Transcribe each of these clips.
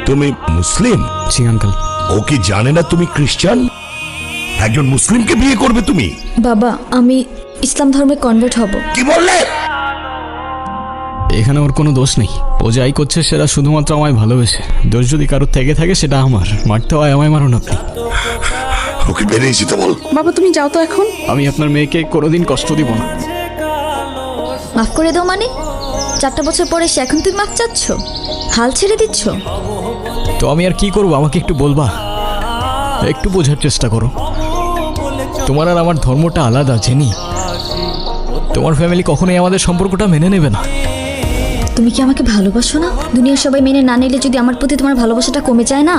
তুমি মুসলিম? জি আঙ্কেল। ও কি জানে না তুমি খ্রিস্টান? একজন মুসলিমকে বিয়ে করবে তুমি? বাবা, আমি ইসলাম ধর্মে কনভার্ট হব। কি বললে? এখানে ওর কোনো দোষ নেই। ও যাই করছে সেটা শুধুমাত্র আমায় ভালোবেসে। দোষ যদি কারোর থেকে থাকে সেটা আমার। মারতে হয় আমায় মারুন আপনি। ওকে বেরিয়ে যেতে বল। বাবা তুমি যাও তো এখন। আমি আপনার মেয়েকে কোনোদিন কষ্ট দিব না। মাফ করে দাও মানে? 4টা বছর পরে সে এখন তুমি মাফ চাচ্ছ? হাল ছেড়ে দিচ্ছ? তো আমি আর কি করবো, আমাকে একটু বলবা? একটু বোঝার চেষ্টা করো। তোমার আর আমার ধর্মটা আলাদা জেনি। তোমার ফ্যামিলি কখনোই আমাদের সম্পর্কটা মেনে নেবে না। তুমি কি আমাকে ভালোবাসো না? দুনিয়ার সবাই মেনে না নিলে যদি আমার প্রতি তোমার ভালোবাসাটা কমে যায় না,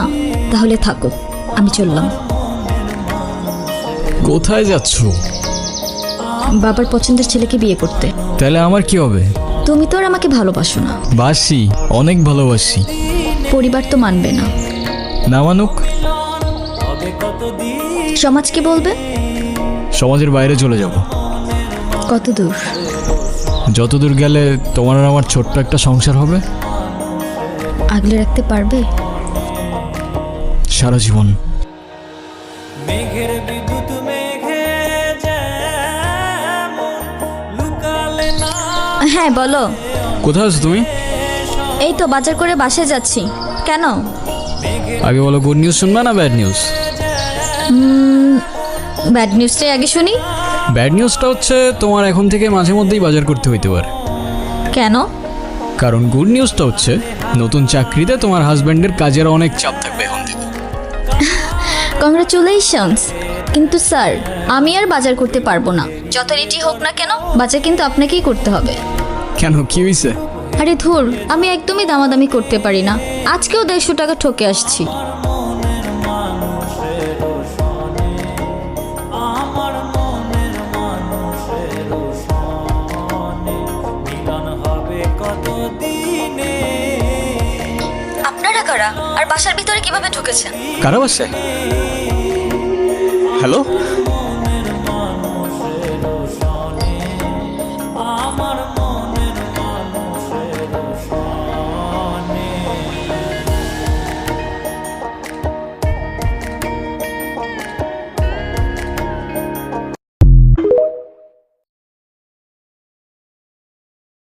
তাহলে থাকো, আমি চললাম। কোথায় যাচ্ছ? বাবার পছন্দের ছেলেকে বিয়ে করতে। তাহলে আমার কি হবে? তুমি তো আর আমাকে ভালোবাসো না। বাসি, অনেক ভালোবাসি। পরিবার তো মানবে না। না মানুক? সমাজ কি বলবে? সমাজের বাইরে চলে যাব। কত দূর? যত দূর গেলে তোমার আর আমার ছোট্ট একটা সংসার হবে। আগলে রাখতে পারবে? সারা জীবন। হ্যাঁ বলো। কোথায় আছো তুমি? এই তো বাজার করে বাসায় যাচ্ছি। কেন? আগে বলো, গুড নিউজ শুনবা না ব্যাড নিউজ? ব্যাড নিউজটাই আগে শুনি। ব্যাড নিউজটা হচ্ছে তোমার এখন থেকে মাঝে মধ্যেই বাজার করতে হইতে পারে। কেন? কারণ গুড নিউজটা হচ্ছে নতুন চাকরিতে তোমার হাজব্যান্ডের কাজের অনেক চাপ থাকবে এখন থেকে। কংগ্রাচুলেশনস। কিন্তু স্যার, আমি আর বাজার করতে পারবো না। যত রেটি হোক না কেন, বাজার কিন্তু আপনাকেই করতে হবে। কেন, কি হয়েছে? আরে ধুর, আমি একদমই দামাদামি করতে পারি না। আজকেও 150 টাকা ঠকে আসছি। আপনারা কারা? আর বাসার ভিতরে কিভাবে ঢুকেছেন? কারা বাসে? হ্যালো?